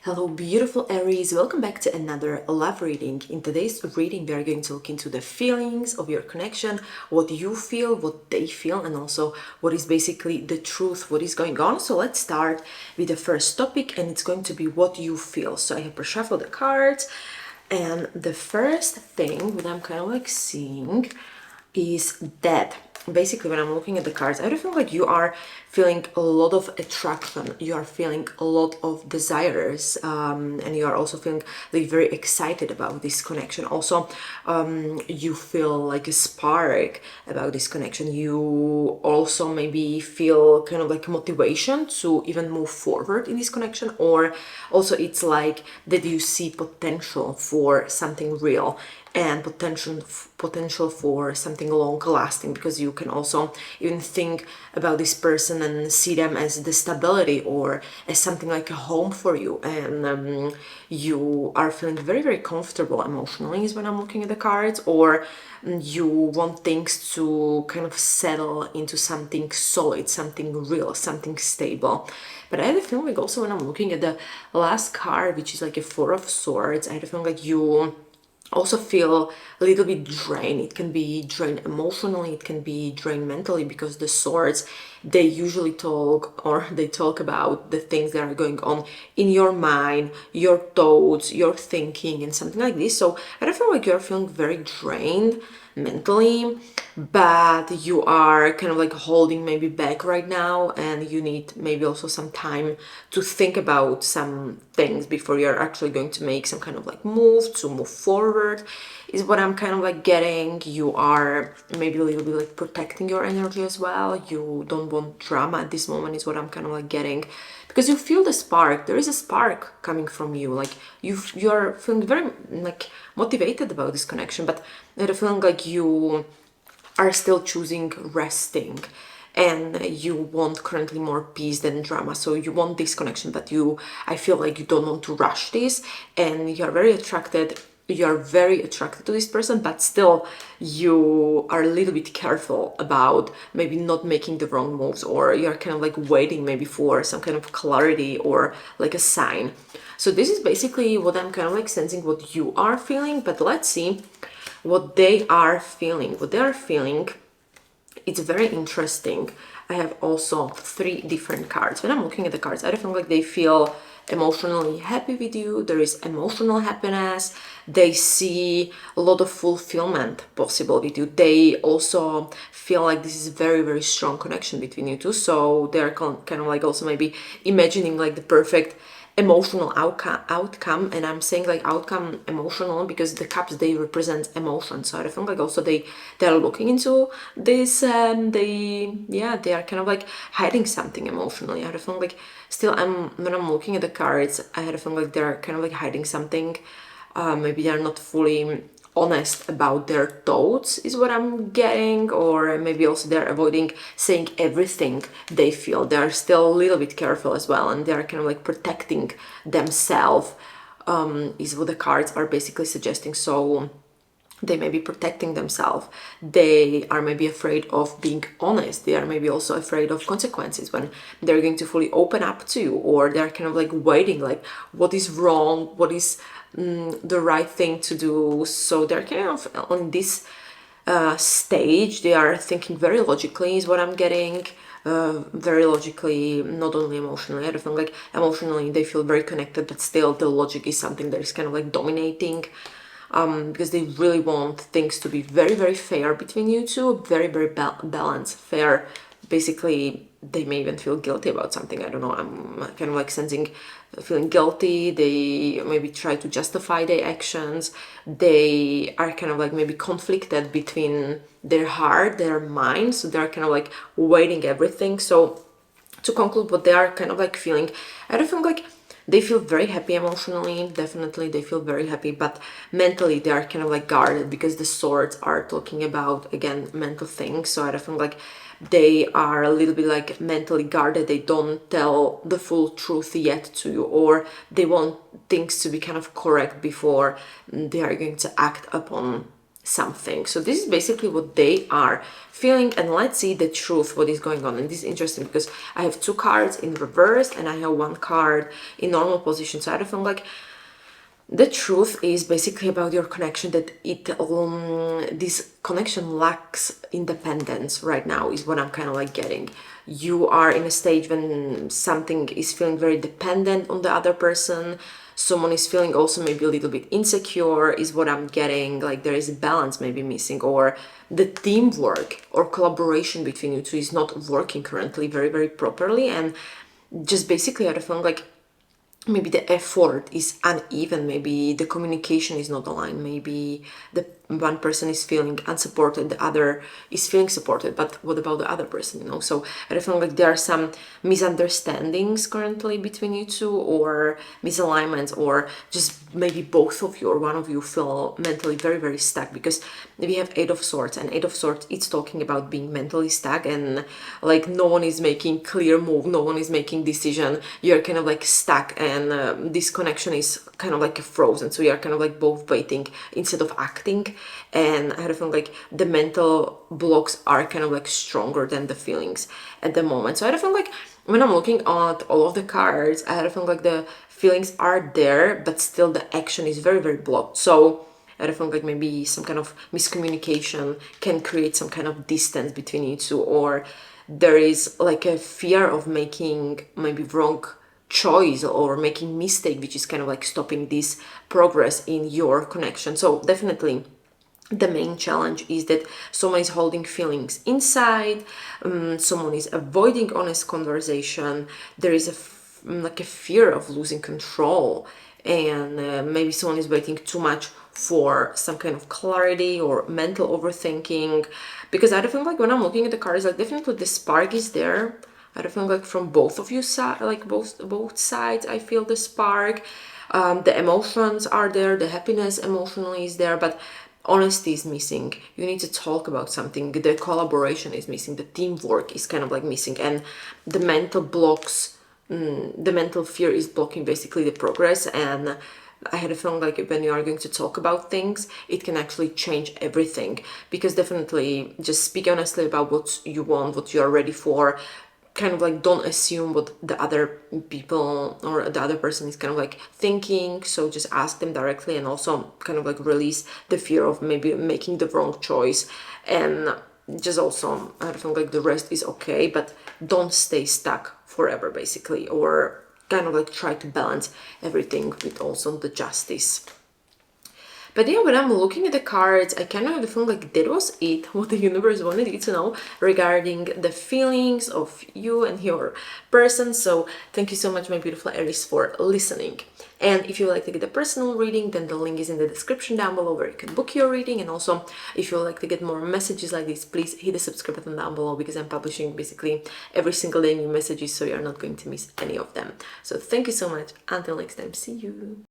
Hello, beautiful Aries. Welcome back to another love reading. In today's reading, we are going to look into the feelings of your connection, what you feel, what they feel, and also what is basically the truth, what is going on. So let's start with the first topic, and it's going to be what you feel. So I have reshuffled the cards, and the first thing that I'm kind of like seeing is that basically when I'm looking at the cards, I feel like you are feeling a lot of attraction, you are feeling a lot of desires, and you are also feeling like very excited about this connection. Also, you feel like a spark about this connection. You also maybe feel kind of like motivation to even move forward in this connection, or also it's like that you see potential for something real and potential for something long lasting, because you can also even think about this person and see them as the stability or as something like a home for you, and you are feeling very comfortable emotionally is when I'm looking at the cards, or you want things to kind of settle into something solid, something real, something stable. But I had a feeling like also when I'm looking at the last card, which is like a Four of Swords, I had a feeling like you also feel a little bit drained. It can be drained emotionally, it can be drained mentally, because the swords, they usually talk about the things that are going on in your mind, your thoughts, your thinking, and something like this. So I don't feel like you're feeling very drained mentally, but you are kind of like holding maybe back right now, and you need maybe also some time to think about some things before you're actually going to make some kind of like move to move forward, is what I'm kind of like getting. You are maybe a little bit like protecting your energy as well. You don't want drama at this moment, is what I'm kind of like getting, because you feel the spark. There is a spark coming from you, like you're feeling very like motivated about this connection, but I feel like you are still choosing resting, and you want currently more peace than drama. So you want this connection, but I feel like you don't want to rush this, and you're very attracted to this person, but still you are a little bit careful about maybe not making the wrong moves, or you're kind of like waiting maybe for some kind of clarity or like a sign. So this is basically what I'm kind of like sensing, what you are feeling. But let's see what they are feeling. What they are feeling, it's very interesting. I have also three different cards. When I'm looking at the cards, I feel like they feel emotionally happy with you. There is emotional happiness. They see a lot of fulfillment possible with you. They also feel like this is a very strong connection between you two. So they're kind of like also maybe imagining like the perfect emotional outcome. And I'm saying like outcome emotional because the cups, they represent emotion. So I feel like also they're looking into this, and they are kind of like hiding something emotionally. I had a feeling like still when I'm looking at the cards, I had a feeling like they're kind of like hiding something. Maybe they're not fully honest about their thoughts, is what I'm getting, or maybe also they're avoiding saying everything they feel. They're still a little bit careful as well, and they're kind of like protecting themselves, is what the cards are basically suggesting. So they may be protecting themselves. They are maybe afraid of being honest. They are maybe also afraid of consequences when they're going to fully open up to you, or they're kind of like waiting, like what is wrong, what is the right thing to do. So they're kind of on this stage. They are thinking very logically, is what I'm getting. Very logically, not only emotionally. I feel like emotionally they feel very connected, but still the logic is something that is kind of like dominating, because they really want things to be very fair between you two, very balanced, fair. Basically, they may even feel guilty about something. I don't know. I'm kind of like sensing feeling guilty. They maybe try to justify their actions. They are kind of like maybe conflicted between their heart, their mind. So they're kind of like weighing everything. So to conclude what they are kind of like feeling, I don't feel like they feel very happy emotionally. Definitely they feel very happy, but mentally they are kind of like guarded, because the swords are talking about, again, mental things. So I feel like they are a little bit like mentally guarded. They don't tell the full truth yet to you, or they want things to be kind of correct before they are going to act upon something. So this is basically what they are feeling, and let's see the truth, what is going on. And this is interesting because I have 2 cards in reverse and I have 1 card in normal position. So I feel like the truth is basically about your connection, that this connection lacks independence right now, is what I'm kind of like getting. You are in a stage when something is feeling very dependent on the other person. Someone is feeling also maybe a little bit insecure, is what I'm getting. Like there is a balance maybe missing, or the teamwork or collaboration between you two is not working currently very, very properly. And just basically I feel like maybe the effort is uneven, maybe the communication is not aligned, maybe the one person is feeling unsupported, the other is feeling supported, but what about the other person, you know? So I feel like there are some misunderstandings currently between you two, or misalignments, or just maybe both of you or one of you feel mentally very, very stuck, because we have 8 of Swords, and 8 of Swords, it's talking about being mentally stuck, and like no one is making clear move, no one is making decision, you're kind of like stuck, and this connection is kind of like frozen, so you're kind of like both waiting instead of acting. And I had a feeling like the mental blocks are kind of like stronger than the feelings at the moment. So I had a feeling like when I'm looking at all of the cards, I had a feeling like the feelings are there, but still the action is very, very blocked. So I had a feeling like maybe some kind of miscommunication can create some kind of distance between you two, or there is like a fear of making maybe wrong choice or making mistake, which is kind of like stopping this progress in your connection. So definitely the main challenge is that someone is holding feelings inside, someone is avoiding honest conversation, there is like a fear of losing control, and maybe someone is waiting too much for some kind of clarity or mental overthinking. Because I feel like when I'm looking at the cards, like definitely the spark is there. I feel like from both of you side, like both sides, I feel the spark. The emotions are there, the happiness emotionally is there, but honesty is missing. You need to talk about something. The collaboration is missing. The teamwork is kind of like missing, and the mental blocks, the mental fear is blocking basically the progress. And I had a feeling like when you are going to talk about things, it can actually change everything. Because definitely just speak honestly about what you want, what you are ready for. Kind of like don't assume what the other people or the other person is kind of like thinking. So just ask them directly, and also kind of like release the fear of maybe making the wrong choice. And just also I feel like the rest is okay, but don't stay stuck forever basically, or kind of like try to balance everything with also the justice. But yeah, when I'm looking at the cards, I kind of have the feeling like that was it, what the universe wanted you to know regarding the feelings of you and your person. So thank you so much, my beautiful Aries, for listening. And if you would like to get a personal reading, then the link is in the description down below where you can book your reading. And also, if you would like to get more messages like this, please hit the subscribe button down below, because I'm publishing basically every single day new messages, so you're not going to miss any of them. So thank you so much. Until next time, see you.